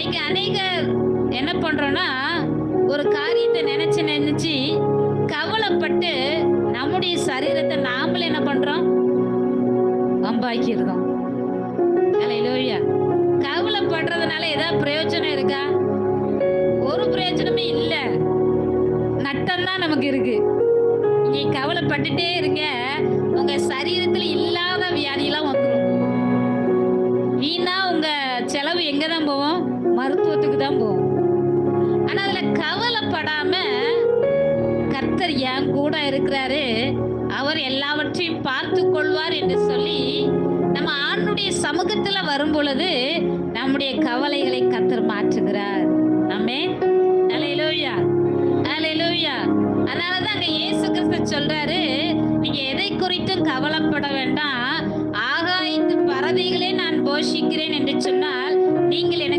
இன்னைக்கு அநேகர் என்ன பண்றோம்னா, ஒரு காரியத்தை நினைச்சு நினைச்சு கவலைப்பட்டு நம்முடைய சரீரத்தை நாமளே என்ன பண்றோம்? வம்பாக்கிடுறோம். அல்லேலூயா. கவலைப்படுறதுனால ஏதாவது பிரயோஜனம் இருக்கா? ஒரு பிரயோஜனமே இல்ல. நட்டம் தான் நமக்கு இருக்கு. நீங்க கவலைப்பட்டுட்டே இருங்க, உங்க சரீரத்துல இல்லாத வியாதியெல்லாம் வந்துடும். வீணா உங்க செலவு எங்க தான் போவோம்? மருத்துவத்துக்கு தான் போவோம். ஆனா அதுல கவலைப்படாம கர்த்தர் என் கூட இருக்கிறாரு, அவர் எல்லாவற்றையும் பார்த்து கொள்வார் என்று சொல்லி நம்ம ஆண்டுடைய சமூகத்துல வரும் பொழுது நம்முடைய கவலைகளை கர்த்தர் மாற்றுகிறார். ஆமென். அல்லேலூயா, அல்லேலூயா. அதனாலதான் அங்க இயேசு கிறிஸ்து சொல்றாரு, நீங்க எதை குறித்தும் கவலைப்பட வேண்டாம். ஆகாயத்து பறவைகளே நான் போஷிக்கிறேன் என்று சொன்னால் நீங்கள் எனக்கு